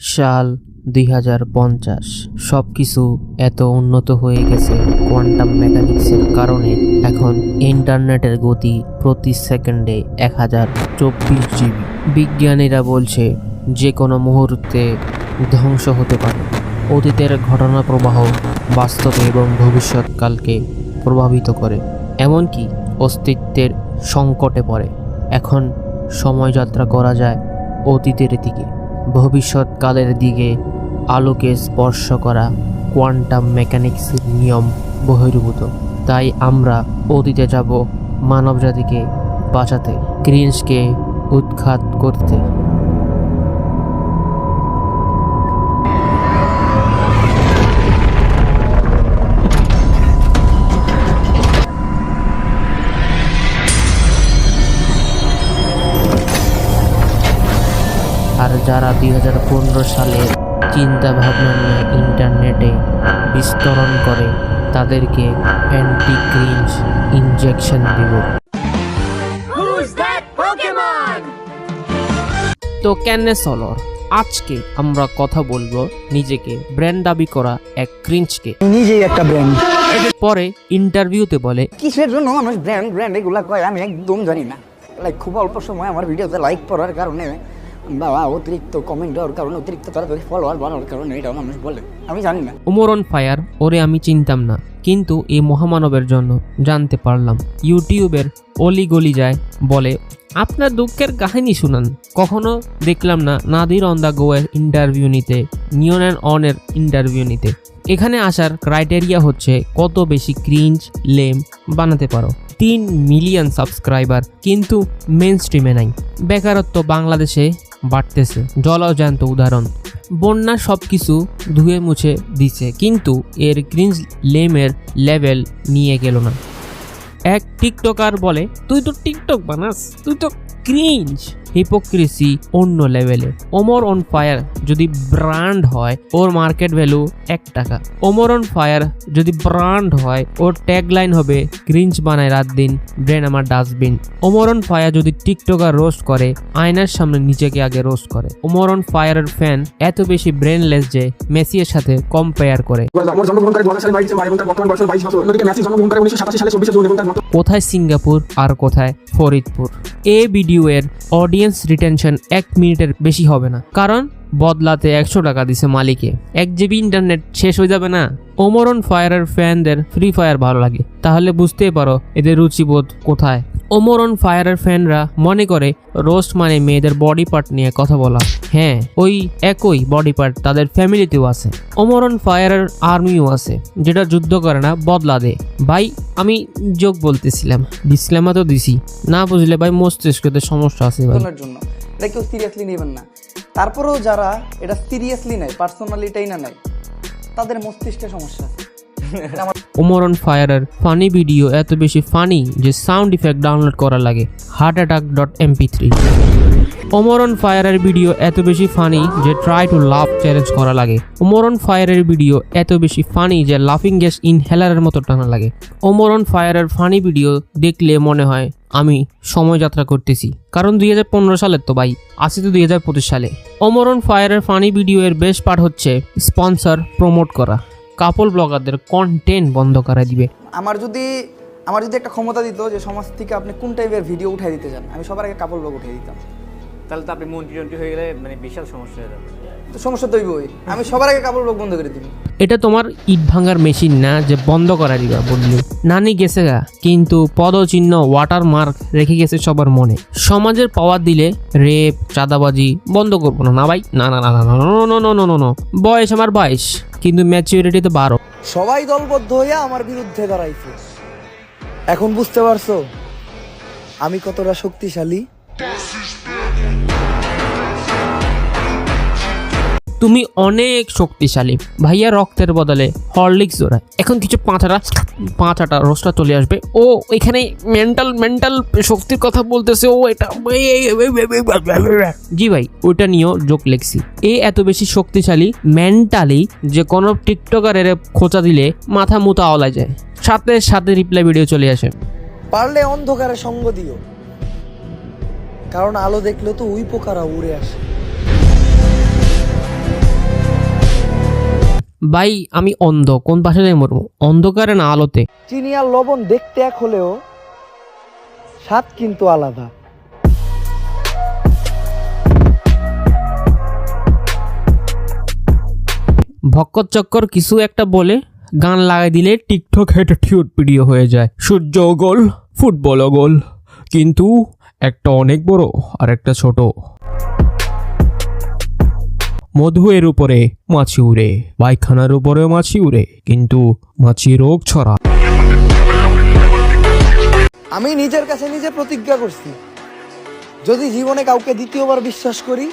সাল 2050 সবকিছু এত উন্নত হয়ে গেছে কোয়ান্টাম মেকানিক্সের কারণে। এখন ইন্টারনেটের গতি প্রতি সেকেন্ডে 1024 জিবি। বিজ্ঞানীরা বলছে যে কোনো মুহূর্তে ধ্বংস হতে পারে। অতীতের ঘটনা প্রবাহ বাস্তবে এবং ভবিষ্যৎকালকে প্রভাবিত করে, এমনকি অস্তিত্বের সংকটে পড়ে। এখন সময়যাত্রা করা যায় অতীতের দিকে, ভবিষ্যৎকালের দিকে। আলোকে স্পর্শ করা কোয়ান্টাম মেকানিক্সের নিয়ম বহির্ভূত। তাই আমরা অতীতে যাব মানবজাতিকে বাঁচাতে, ক্রিঞ্জকে উৎখাত করতে। আর যারা 2015 সালে চিন্তা ভাবনা নিয়ে ইন্টারনেটে বিস্তরণ করে তাদেরকে অ্যান্টি ক্রিঞ্জ ইনজেকশন দিব। তো কেনে চলর, আজকে আমরা কথা বলবো নিজেকে ব্র্যান্ড দাবি করা এক ক্রিঞ্জকে। নিজেই একটা ব্র্যান্ড। পরে ইন্টারভিউতে বলে কিসের জন্য মানুষ ব্র্যান্ড এগুলা কয় আমি একদম জানি না। খুব অল্প সময় আমার ভিডিওতে লাইক করার কারণে বাবা অতিরিক্ত কমেন্ট দেওয়ার কারণে, অতিরিক্ত তাড়াতাড়ি ফলোয়ার বাড়ানোর কারণে এটা মানুষ বলে, আমি জানি না। ওমর অন ফায়ার ওরে আমি চিনতাম না, কিন্তু এই মহামানবের জন্য জানতে পারলাম। ইউটিউবের অলিগলি যায় বলে আপনার দুঃখের কাহিনী শুনান। কখনো দেখলাম না নাদির অন দ্য গো এর ইন্টারভিউ নিতে, নিয়ন অ্যান্ড অন এর ইন্টারভিউ নিতে। এখানে আসার ক্রাইটেরিয়া হচ্ছে কত বেশি ক্রিঞ্জ লেম বানাতে পারো। 3 মিলিয়ন সাবস্ক্রাইবার, কিন্তু মেন স্ট্রিমে নাই। বেকারত্ব বাংলাদেশে বাড়তেছে, জলজ্যান্ত উদাহরণ। বন্যা সবকিছু ধুয়ে মুছে দিছে, কিন্তু এর ক্রিঞ্জ লেমের লেভেল নিয়ে গেল না। এক টিকটকার বলে তুই তো টিকটক বানাস, তুই তো ক্রিঞ্জ। হিপোক্রেসি অন্য লেভেলে। ওমর অন ফায়ার যদি ব্র্যান্ড হয় ওর মার্কেট ভ্যালু 1 টাকা। ওমর অন ফায়ার যদি ব্র্যান্ড হয় ওর ট্যাগলাইন হবে ক্রিঞ্জ বানায় রাত দিন, ব্রেন আমার ডাস্টবিন। ওমর অন ফায়ার যদি টিকটকার রোস্ট করে আয়নার সামনে নিজেকে আগে রোস্ট করে। ওমর অন ফায়ারের ফ্যান এত বেশি ব্রেনলেস যে মেসির সাথে কম্পেয়ার করে। কোথায় সিঙ্গাপুর আর কোথায় ফরিদপুর। এই ভিডিও এর অডিয়েন্স রিটেনশন 1 মিনিটের বেশি হবে না, কারণ বদলাতে 100 টাকা দিছে মালিকে। 1 জিবি ইন্টারনেট শেষ হয়ে যাবে না। ওমর অন ফায়ারের ফ্যানদের ফ্রি ফায়ার ভালো লাগে, তাহলে বুঝতেই পারো এদের রুচিবোধ কোথায়। ওমর অন ফায়ারের ফ্যানরা মনে করে রোস্ট মানে মেয়েদের বডি পার্ট নিয়ে কথা বলা। হ্যাঁ, ওই একই বডি পার্ট তাদের ফ্যামিলিতেও আছে। ওমর অন ফায়ারের আর্মিও আছে, যেটা যুদ্ধ করে না, বদলা দেয়। ভাই আমি যোগ বলতেছিলাম, ডিসক্লেমার তো দিছি, না বুঝলে ভাই মস্তিষ্কতে সমস্যা আছে ভাই। জন্য এটা কেউ সিরিয়াসলি নেবেন না। তারপরেও যারা এটা সিরিয়াসলি নেয়, পার্সোনালিটাই না নেয়, তাদের মস্তিষ্কে সমস্যা আছে। ওমর অন ফায়ারের ফানি ভিডিও এত বেশি ফানি যে সাউন্ড ইফেক্ট ডাউনলোড করা লাগে heartattack.mp3। ওমর অন ফায়ারের ভিডিও এত বেশি ফানি যে ট্রাই টু লাভ চ্যালেঞ্জ করা লাগে। ওমর অন ফায়ারের ভিডিও এত বেশি ফানি যে লাফিং গ্যাস ইনহেলারের মতো টানা লাগে। ওমর অন ফায়ারের ফানি ভিডিও দেখলে মনে হয় আমি সময়যাত্রা করতেছি, কারণ 2015 সালের তো ভাই, আসি তো 2025 সালে। ওমর অন ফায়ারের ফানি ভিডিও এর বেস্ট পার্ট হচ্ছে স্পন্সর প্রমোট করা। কাপল ব্লগারদের কন্টেন্ট বন্ধ করে দিবে। আমার যদি একটা ক্ষমতা দিত যে সমাজ থেকে আপনি কোন টাইপের ভিডিও উঠাই দিতে চান, আমি সবার আগে কাপল ব্লগ উঠিয়ে দিতাম। তাহলে তো আপনি মন্ত্রী হয়ে গেলে মানে বিশাল সমস্যা হয়ে যাবে। তো সমস্যা তো হইবই, আমি সবার আগে কাপল ব্লগ বন্ধ করে দিব। এটা তোমার ইট ভাঙার মেশিন না যে বন্ধ করা দিবা বললি। নানি গেছে গা, কিন্তু পদচিহ্ন ওয়াটার মার্ক রেখে গেছে সবার মনে। সমাজের পাওয়ার দিলে রেপ চাঁদাবাজি বন্ধ করবো না ভাই, না না না না না। বয়স আমার 22, কিন্তু ম্যাচুরিটি তো 12। সবাই দলবদ্ধ হইয়া আমার বিরুদ্ধে দাঁড়াইছে। এখন বুঝতে পারছো আমি কতটা শক্তিশালী। তুমি অনেক শক্তিশালী ভাইয়া, রক্তের বদলে হরলিক্স জোড়ায়। এখন কিছু পাঁচাটা রোস্টার চলে আসবে, ও এখানে মেন্টাল শক্তির কথা বলতেছে, ও এটা জি ভাই ওইটা নিয়েও যোগ লেখছি। এ এত বেশি শক্তিশালী মেন্টালি যে কোনো টিকটকারের খোঁচা দিলে মাথা মুতা আওলা যায়, সাথে সাথে রিপ্লাই ভিডিও চলে আসে। পারলে অন্ধকারে সঙ্গ দিও, কারণ আলো দেখলে তো উই পোকারা উড়ে আসে। ভাই আমি অন্ধ, কোন পাশে যাই মরবো, অন্ধকারে না আলোতে? চিনি আর লবণ দেখতে এক হলেও স্বাদ কিন্তু আলাদা। ভক্কর চক্কর কিছু একটা বলে গান লাগাই দিলে টিকটক অ্যাটিটিউড ভিডিও হয়ে যায়। সূর্য গোল, ফুটবলও গোল, কিন্তু একটা অনেক বড় আর একটা ছোট। মধুয়ের উপরে মাছি উড়ে, পায়খানার উপরে মাছি উড়ে, কিন্তু মাছি রোগ ছড়া। আমি নিজের কাছে নিজে প্রতিজ্ঞা করছি, যদি জীবনে কাউকে দ্বিতীয়বার বিশ্বাস করি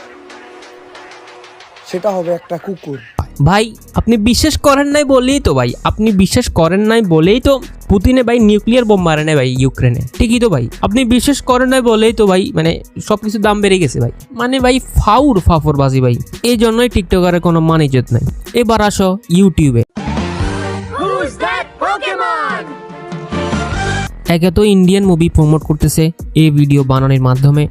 সেটা হবে একটা কুকুর। ভাই আপনি বিশ্বাস করেন নাই বলেই তো ভাই, আপনি বিশ্বাস করেন নাই বলেই তো পুতিনে ভাই নিউক্লিয়ার বোম মারে নাই ভাই ইউক্রেনে, ঠিকই তো ভাই। আপনি বিশ্বাস করেন নাই বলেই তো ভাই মানে সবকিছু দাম বেড়ে গেছে ভাই, মানে ভাই ফাফরবাজি ভাই। এই জন্যই টিকটকারের কোনো মান ইজ্জত নাই। এবার আসো ইউটিউবে। একে তো ইন্ডিয়ান মুভি প্রমোট করতেছে এই ভিডিও বানানোর মাধ্যমে,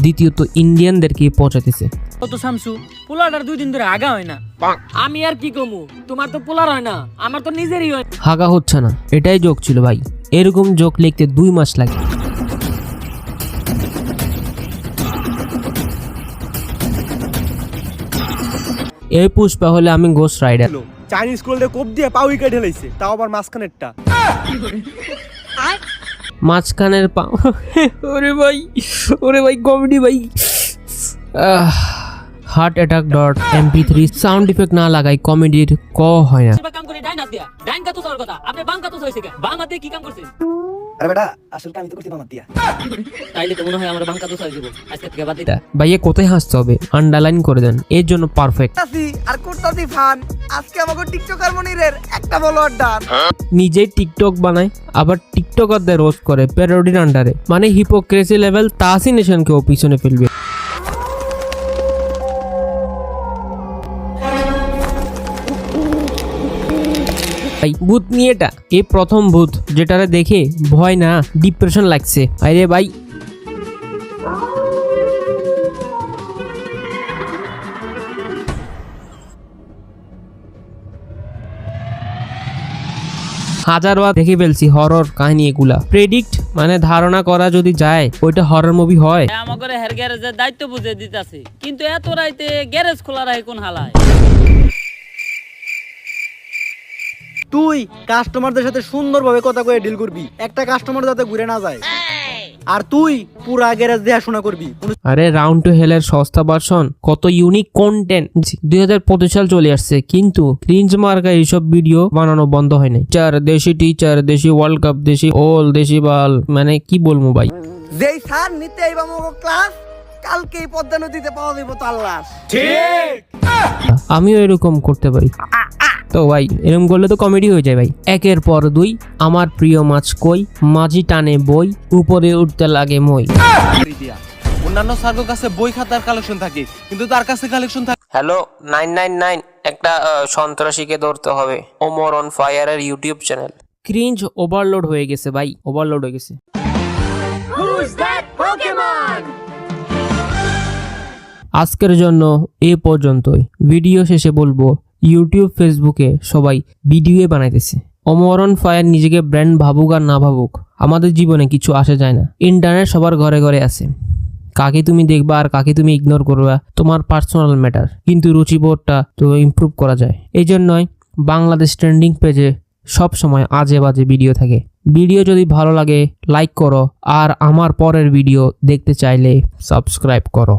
দ্বিতীয়ত ইন্ডিয়ানদেরকে পৌঁছাতেছে। তো শামসু পোলাটার 2 দিন ধরে আগা হয় না। আমি আর কি কমু, তোমার তো পোলার হয় না, আমার তো নিজেরই হয়। হাগা হচ্ছে না, এটাই জোক ছিল ভাই। এরকম জোক লিখতে 2 মাস লাগে। এই পুষ্পা হলে আমি গোস্ট রাইডার। চাইনিজ কোল্ডে কোপ দিয়ে পা উইকেট হেলাইছে, তাও আবার মাঝখানেরটা। মাঝখানের পা ওরে ভাই কমেডি ভাই। Heart attack dot MP3 sound effect না লাগাই কমেডির ক হয় না। কাম করে ডাইন হাত দিয়া, ডাইন কাতো সর কথা, আপনি বাম কাতো হইছে কে? বাম হাতে কি কাম করছেন? আরে বেটা আসলে আমি তো করতে বাম দিয়া। তাইলে তো মনে হয় আমরা বাম কাতো হই যাব আজকে থেকে বাদ দিই। ভাইয়া কোথায় হাসতে হবে আন্ডারলাইন করে দেন, এর জন্য পারফেক্ট। আর করতাছি ফান, আজকে আমাকে টিকটকার মনিরের একটা ফলোয়ার ডান। নিজেই টিকটক বানায় আবার টিকটকারদের রোস্ট করে প্যারোডির আন্ডারে, মানে হিপোক্রেসি লেভেল তাসিনেশনকেও পিছনে ফেলবে। ভূত নিয়ে এটা এই প্রথম ভূত যেটারে দেখে ভয় না ডিপ্রেশন লাগছে। আরে ভাই হাজারবার দেখে ফেলছি হরর কাহিনী এগুলা। প্রেডিক্ট মানে ধারণা করা যদি যায় ওইটা হরর মুভি হয়। আমাকে হের গ্যারেজের দায়িত্ব বুঝে দিতাছে, কিন্তু এত রাইতে গ্যারেজ খোলা রাখে কোন হালায়? তুই কাস্টমারদের সাথে সুন্দরভাবে কথা কয়ে ডিল করবি, একটা কাস্টমার যাতে ঘুরে না যায়। আর তুই পুরা গ্যারেজ দেখাশোনা করবি। আরে রাউন্ড টু হেলের সস্তা ভার্সন, কত ইউনিক কন্টেন্ট। 2025 সাল চলে আসছে কিন্তু ক্রিঞ্জ মার্কা এইসব ভিডিও বানানো বন্ধ হয় নাই। দেশি টিচার, দেশি ওয়ার্ল্ড কাপ, দেশি ওল, দেশি বাল, মানে কি বলবো ভাই। যেই স্যার নিতে আইবা মগো ক্লাস, কালকেই পদ্মা নদীতে পাওয়া দিব তার লাশ। আমিও এরকম করতে পারি তো ভাই, এরকম করলে তো কমেডি হয়ে যায় ভাই। 1 পর 2 আমার প্রিয় মাছ কই, মাঝি টানে বই, উপরে উঠতে লাগে মই। অন্যান্য স্যারের কাছে বই খাতার কালেকশন থাকে, কিন্তু তার কাছে কালেকশন থাকে। হ্যালো 999, একটা সন্ত্রাসীকে ধরতে হবে। ওমর অন ফায়ারের ইউটিউব চ্যানেল। ক্রিঞ্জ ওভারলোড হয়ে গেছে ভাই, ওভারলোড হয়ে গেছে। আজকের জন্য এ পর্যন্তই। ভিডিও শেষে বলবো ইউটিউব ফেসবুকে সবাই ভিডিও বানাইতেছে। ওমর অন ফায়ার নিজেকে ব্র্যান্ড ভাবুক আর না ভাবুক, আমাদের জীবনে কিছু আসে যায় না। ইন্টারনেট সবার ঘরে ঘরে আছে, কাকে তুমি দেখবা আর কাকে তুমি ইগনোর করবা তোমার পার্সোনাল ম্যাটার, কিন্তু রুচিবোধটা তো ইমপ্রুভ করা যায়। এই জন্যই বাংলাদেশ ট্রেন্ডিং পেজে সব সময় আজে বাজে ভিডিও থাকে। ভিডিও যদি ভালো লাগে লাইক করো, আর আমার পরের ভিডিও দেখতে চাইলে সাবস্ক্রাইব করো।